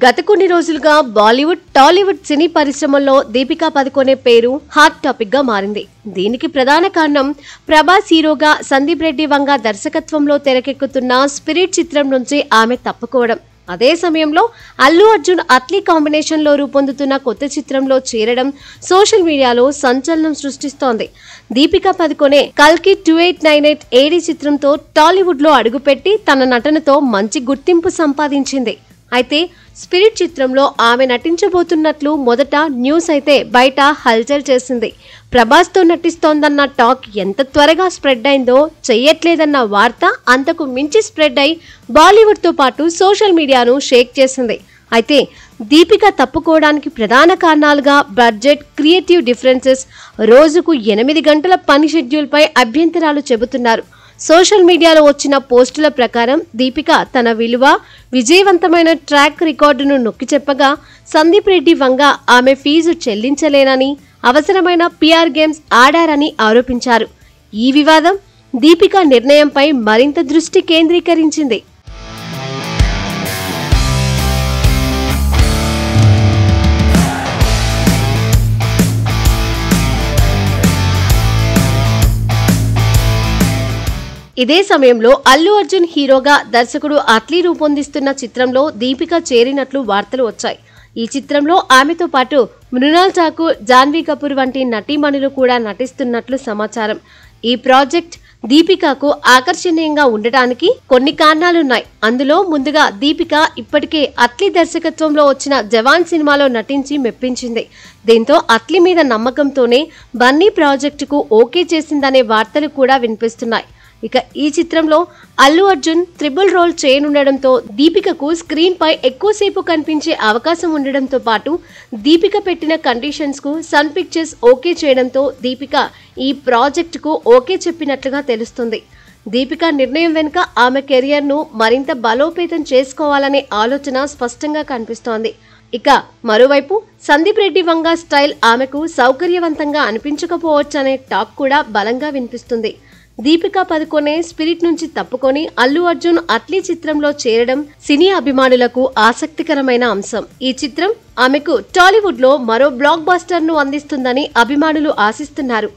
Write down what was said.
గత కొన్ని రోజులుగా బాలీవుడ్, టాలీవుడ్ సినీ పరిశ్రమల్లో దీపికా పదుకొనే పేరు హాట్ టాపిక్ గా మారింది. దీనికి ప్రధాన కారణం ప్రభాస్ హీరోగా, సందీప్ రెడ్డి వంగ దర్శకత్వంలో తెరకెక్కుతున్న స్పిరిట్ చిత్రం నుంచి ఆమె తప్పుకోవడం. అదే సమయంలో అల్లు అర్జున్, అట్లీ కాంబినేషన్ లో రూపొందుతున్న కొత్త చిత్రంలో చేరడం సోషల్ మీడియాలో సంచలనం సృష్టిస్తోంది. దీపికా పదుకొనే కల్కి 2898 ఏడి చిత్రంతో టాలీవుడ్ లో అడుగుపెట్టి తన నటనతో మంచి గుర్తింపు సంపాదించింది. అయితే స్పిరిట్ చిత్రంలో ఆమె నటించబోతున్నట్లు మొదట న్యూస్ అయితే బయట హల్చల్ చేసింది. ప్రభాస్ తో నటిస్తోందన్న టాక్ ఎంత త్వరగా స్ప్రెడ్ అయిందో, చెయ్యట్లేదన్న వార్త అంతకు మించి స్ప్రెడ్ అయి బాలీవుడ్ తో పాటు సోషల్ మీడియాను షేక్ చేసింది. అయితే దీపిక తప్పుకోవడానికి ప్రధాన కారణాలుగా బడ్జెట్, క్రియేటివ్ డిఫరెన్సెస్, రోజుకు 8 గంటల పని షెడ్యూల్ పై అభ్యంతరాలు చెబుతున్నారు. సోషల్ మీడియాలో వచ్చిన పోస్టుల ప్రకారం దీపిక తన విలువ, విజయవంతమైన ట్రాక్ రికార్డును నొక్కి చెప్పగా, సందీప్ రెడ్డి వంగ ఆమె ఫీజు చెల్లించలేనని, అవసరమైన పిఆర్ గేమ్స్ ఆడారని ఆరోపించారు. ఈ వివాదం దీపిక నిర్ణయంపై మరింత దృష్టి కేంద్రీకరించింది. ఇదే సమయంలో అల్లు అర్జున్ హీరోగా, దర్శకుడు అట్లీ రూపొందిస్తున్న చిత్రంలో దీపిక చేరినట్లు వార్తలు వచ్చాయి. ఈ చిత్రంలో ఆమెతో పాటు మృణాల్ ఠాకూర్, జాన్వీ కపూర్ వంటి నటీమణులు కూడా నటిస్తున్నట్లు సమాచారం. ఈ ప్రాజెక్ట్ దీపికకు ఆకర్షణీయంగా ఉండటానికి కొన్ని కారణాలున్నాయి. అందులో ముందుగా దీపిక ఇప్పటికే అట్లీ దర్శకత్వంలో వచ్చిన జవాన్ సినిమాలో నటించి మెప్పించింది. దీంతో అట్లీ మీద నమ్మకంతోనే బన్నీ ప్రాజెక్టుకు ఓకే చేసిందనే వార్తలు కూడా వినిపిస్తున్నాయి. ఇక ఈ చిత్రంలో అల్లు అర్జున్ ట్రిపుల్ రోల్ చేయనుండడంతో దీపికకు స్క్రీన్ పై ఎక్కువసేపు కనిపించే అవకాశం ఉండడంతో పాటు దీపిక పెట్టిన కండిషన్స్ కు సన్ పిక్చర్స్ ఓకే చేయడంతో దీపిక ఈ ప్రాజెక్టుకు ఓకే చెప్పినట్లుగా తెలుస్తుంది. దీపిక నిర్ణయం వెనుక ఆమె కెరియర్ ను మరింత బలోపేతం చేసుకోవాలనే ఆలోచన స్పష్టంగా కనిపిస్తోంది. ఇక మరోవైపు సందీప్ రెడ్డి వంగ స్టైల్ ఆమెకు సౌకర్యవంతంగా అనిపించకపోవచ్చనే టాక్ కూడా బలంగా వినిపిస్తుంది. దీపికా పదుకొనే స్పిరిట్ నుంచి తప్పుకొని అల్లు అర్జున్, అట్లీ చిత్రంలో చేరడం సినీ అభిమానులకు ఆసక్తికరమైన అంశం. ఈ చిత్రం ఆమెకు టాలీవుడ్ లో మరో బ్లాక్ బస్టర్ ను అందిస్తుందని అభిమానులు ఆశిస్తున్నారు.